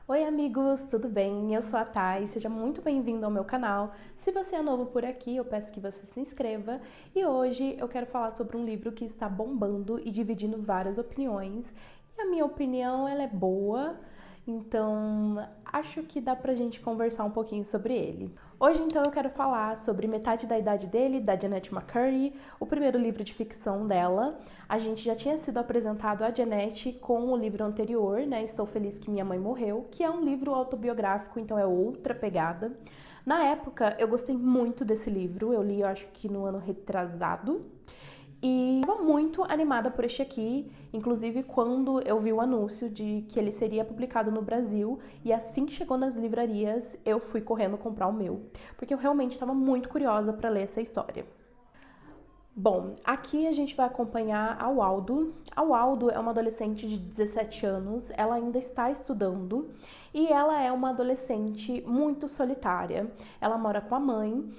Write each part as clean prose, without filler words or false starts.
Oi amigos, tudo bem? Eu sou a Thay, seja muito bem-vindo ao meu canal. Se você é novo por aqui, eu peço que você se inscreva. E hoje eu quero falar sobre um livro que está bombando e dividindo várias opiniões. E a minha opinião, ela é boa, então acho que dá pra gente conversar um pouquinho sobre ele. Hoje então eu quero falar sobre Metade da Idade dele, da Jennette McCurdy, o primeiro livro de ficção dela. A gente já tinha sido apresentado a Jennette com o livro anterior, né? Estou Feliz que Minha Mãe Morreu, que é um livro autobiográfico, então é outra pegada. Na época, eu gostei muito desse livro, eu li, eu acho que no ano retrasado, e estava muito animada por este aqui, inclusive quando eu vi o anúncio de que ele seria publicado no Brasil, e assim que chegou nas livrarias, eu fui correndo comprar o meu, porque eu realmente estava muito curiosa para ler essa história. Bom, aqui a gente vai acompanhar a Waldo. A Waldo é uma adolescente de 17 anos, ela ainda está estudando e ela é uma adolescente muito solitária. Ela mora com a mãe,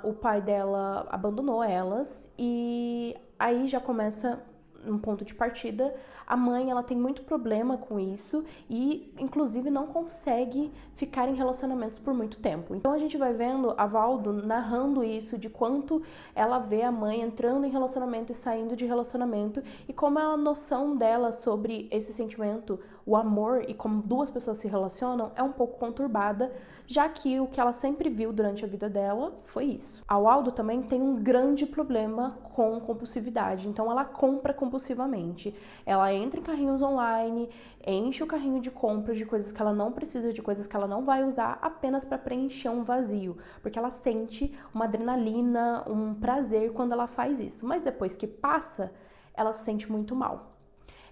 o pai dela abandonou elas e aí já começa um ponto de partida. A mãe, ela tem muito problema com isso e, inclusive, não consegue ficar em relacionamentos por muito tempo. Então a gente vai vendo a Waldo narrando isso, de quanto ela vê a mãe entrando em relacionamento e saindo de relacionamento e como a noção dela sobre esse sentimento, o amor e como duas pessoas se relacionam é um pouco conturbada, já que o que ela sempre viu durante a vida dela foi isso. A Waldo também tem um grande problema com compulsividade, então ela compra compulsivamente. Ela entra em carrinhos online, enche o carrinho de compras de coisas que ela não precisa, de coisas que ela não vai usar, apenas para preencher um vazio, porque ela sente uma adrenalina, um prazer quando ela faz isso, mas depois que passa, ela se sente muito mal.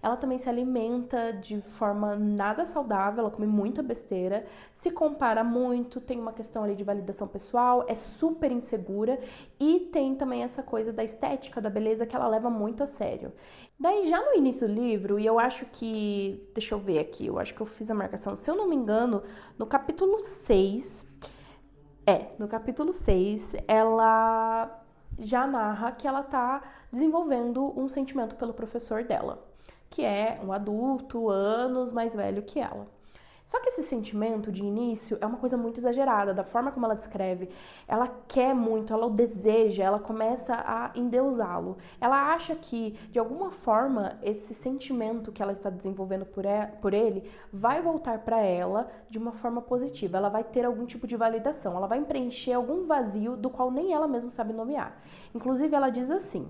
Ela também se alimenta de forma nada saudável, ela come muita besteira, se compara muito, tem uma questão ali de validação pessoal, é super insegura e tem também essa coisa da estética, da beleza que ela leva muito a sério. Daí já no início do livro, e eu acho que, deixa eu ver aqui, eu acho que eu fiz a marcação, se eu não me engano, no capítulo 6, no capítulo 6, ela já narra que ela tá desenvolvendo um sentimento pelo professor dela, que é um adulto, anos mais velho que ela. Só que esse sentimento de início é uma coisa muito exagerada, da forma como ela descreve. Ela quer muito, ela o deseja, ela começa a endeusá-lo. Ela acha que, de alguma forma, esse sentimento que ela está desenvolvendo por ele vai voltar para ela de uma forma positiva. Ela vai ter algum tipo de validação, ela vai preencher algum vazio do qual nem ela mesma sabe nomear. Inclusive, ela diz assim: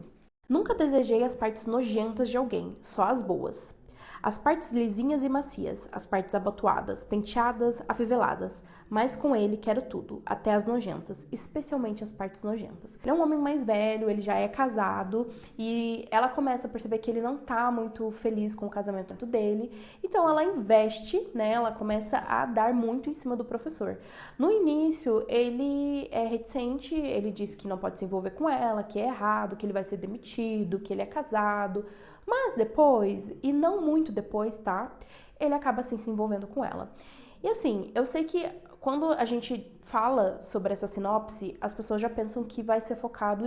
Nunca desejei as partes nojentas de alguém, só as boas. As partes lisinhas e macias, as partes abotoadas, penteadas, afiveladas. Mas com ele quero tudo, até as nojentas, especialmente as partes nojentas. Ele é um homem mais velho, ele já é casado e ela começa a perceber que ele não tá muito feliz com o casamento dele. Então ela investe, né? Ela começa a dar muito em cima do professor. No início, ele é reticente, ele diz que não pode se envolver com ela, que é errado, que ele vai ser demitido, que ele é casado. Mas depois, e não muito depois, tá? Ele acaba assim se envolvendo com ela. E assim, eu sei que quando a gente fala sobre essa sinopse, as pessoas já pensam que vai ser focado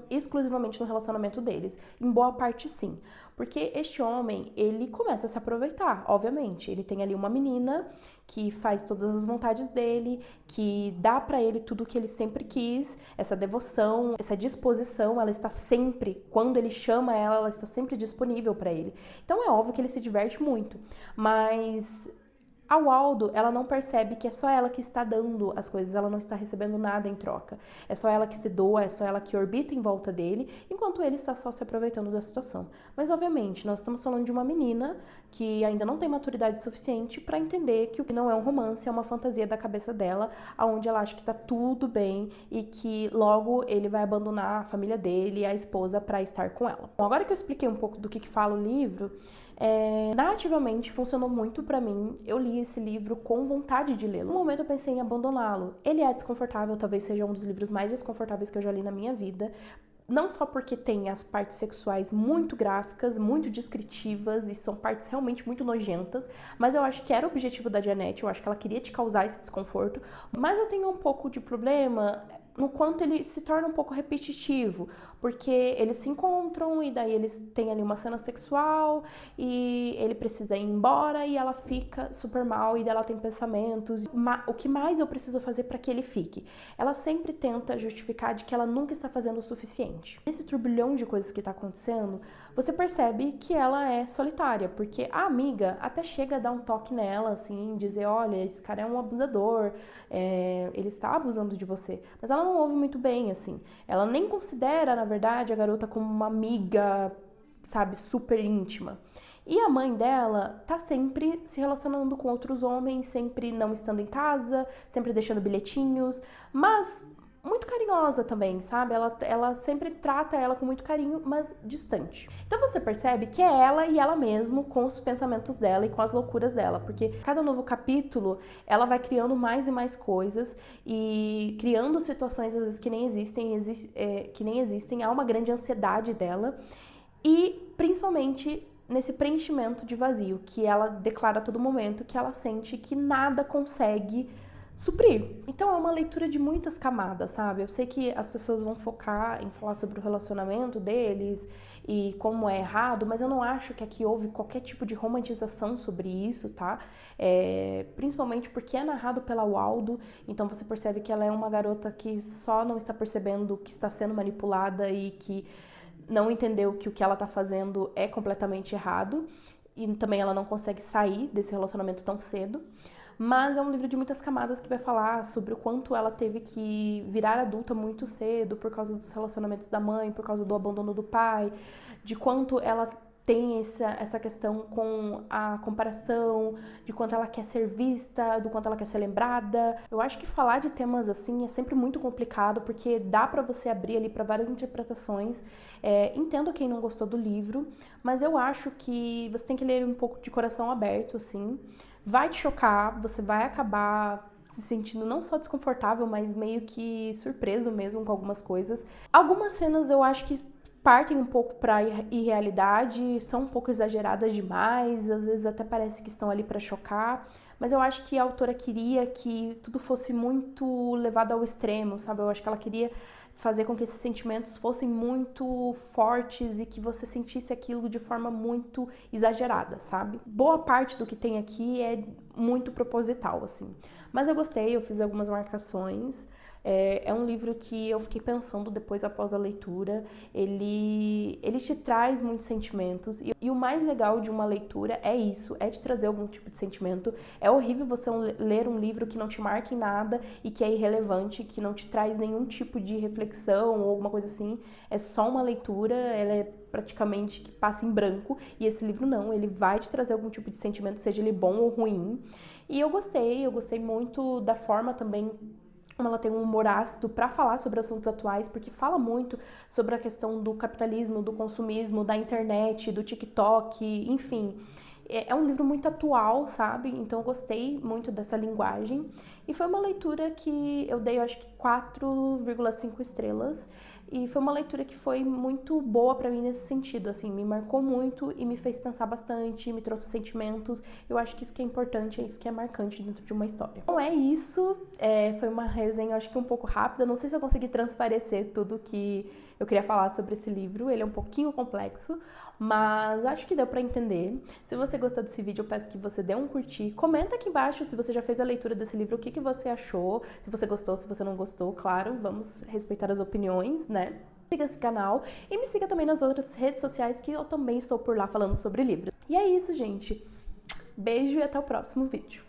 exclusivamente no relacionamento deles. Em boa parte, sim. Porque este homem, ele começa a se aproveitar, obviamente. Ele tem ali uma menina que faz todas as vontades dele, que dá pra ele tudo o que ele sempre quis, essa devoção, essa disposição, ela está sempre, quando ele chama ela, ela está sempre disponível pra ele. Então é óbvio que ele se diverte muito, mas a Waldo, ela não percebe que é só ela que está dando as coisas, ela não está recebendo nada em troca. É só ela que se doa, é só ela que orbita em volta dele, enquanto ele está só se aproveitando da situação. Mas, obviamente, nós estamos falando de uma menina que ainda não tem maturidade suficiente para entender que o que não é um romance é uma fantasia da cabeça dela, aonde ela acha que tá tudo bem e que logo ele vai abandonar a família dele e a esposa para estar com ela. Bom, agora que eu expliquei um pouco do que fala o livro, narrativamente funcionou muito pra mim. Eu li esse livro com vontade de lê-lo. No momento eu pensei em abandoná-lo. Ele é desconfortável, talvez seja um dos livros mais desconfortáveis que eu já li na minha vida. Não só porque tem as partes sexuais muito gráficas, muito descritivas e são partes realmente muito nojentas, mas eu acho que era o objetivo da Jennette, eu acho que ela queria te causar esse desconforto. Mas eu tenho um pouco de problema no quanto ele se torna um pouco repetitivo, porque eles se encontram e daí eles têm ali uma cena sexual e ele precisa ir embora e ela fica super mal e dela tem pensamentos. O que mais eu preciso fazer para que ele fique? Ela sempre tenta justificar de que ela nunca está fazendo o suficiente. Nesse turbilhão de coisas que está acontecendo, você percebe que ela é solitária, porque a amiga até chega a dar um toque nela, assim, dizer, olha, esse cara é um abusador, ele está abusando de você. Mas ela não ouve muito bem, assim. Ela nem considera, na verdade, a garota como uma amiga, sabe, super íntima. E a mãe dela tá sempre se relacionando com outros homens, sempre não estando em casa, sempre deixando bilhetinhos, mas muito carinhosa também, sabe? Ela sempre trata ela com muito carinho, mas distante. Então você percebe que é ela e ela mesmo com os pensamentos dela e com as loucuras dela, porque cada novo capítulo ela vai criando mais e mais coisas e criando situações às vezes que nem existem, há uma grande ansiedade dela e principalmente nesse preenchimento de vazio que ela declara a todo momento que ela sente que nada consegue suprir. Então é uma leitura de muitas camadas, sabe? Eu sei que as pessoas vão focar em falar sobre o relacionamento deles e como é errado, mas eu não acho que aqui houve qualquer tipo de romantização sobre isso, tá? Principalmente porque é narrado pela Waldo, então você percebe que ela é uma garota que só não está percebendo que está sendo manipulada e que não entendeu que o que ela tá fazendo é completamente errado e também ela não consegue sair desse relacionamento tão cedo. Mas é um livro de muitas camadas que vai falar sobre o quanto ela teve que virar adulta muito cedo por causa dos relacionamentos da mãe, por causa do abandono do pai, de quanto ela tem essa questão com a comparação, de quanto ela quer ser vista, do quanto ela quer ser lembrada. Eu acho que falar de temas assim é sempre muito complicado, porque dá pra você abrir ali pra várias interpretações. Entendo quem não gostou do livro, mas eu acho que você tem que ler um pouco de coração aberto, assim. Vai te chocar, você vai acabar se sentindo não só desconfortável, mas meio que surpreso mesmo com algumas coisas. Algumas cenas eu acho que partem um pouco para irrealidade, são um pouco exageradas demais, às vezes até parece que estão ali para chocar, mas eu acho que a autora queria que tudo fosse muito levado ao extremo, sabe? Eu acho que ela queria fazer com que esses sentimentos fossem muito fortes e que você sentisse aquilo de forma muito exagerada, sabe? Boa parte do que tem aqui é muito proposital, assim. Mas eu gostei, eu fiz algumas marcações. É um livro que eu fiquei pensando depois, após a leitura. Ele te traz muitos sentimentos. E o mais legal de uma leitura é isso, é te trazer algum tipo de sentimento. É horrível você ler um livro que não te marca em nada e que é irrelevante, que não te traz nenhum tipo de reflexão ou alguma coisa assim. É só uma leitura, ela é praticamente que passa em branco. E esse livro não, ele vai te trazer algum tipo de sentimento, seja ele bom ou ruim. E eu gostei muito da forma também como ela tem um humor ácido para falar sobre assuntos atuais, porque fala muito sobre a questão do capitalismo, do consumismo, da internet, do TikTok, enfim. É um livro muito atual, sabe? Então eu gostei muito dessa linguagem. E foi uma leitura que eu dei, eu acho que 4,5 estrelas. E foi uma leitura que foi muito boa pra mim nesse sentido, assim, me marcou muito e me fez pensar bastante, me trouxe sentimentos. Eu acho que isso que é importante, é isso que é marcante dentro de uma história. Então é isso, foi uma resenha, eu acho que um pouco rápida, não sei se eu consegui transparecer tudo que eu queria falar sobre esse livro, ele é um pouquinho complexo, mas acho que deu pra entender. Se você gostou desse vídeo, eu peço que você dê um curtir. Comenta aqui embaixo se você já fez a leitura desse livro, o que você achou, se você gostou, se você não gostou, claro, vamos respeitar as opiniões, né? Siga esse canal e me siga também nas outras redes sociais que eu também estou por lá falando sobre livros. E é isso, gente. Beijo e até o próximo vídeo.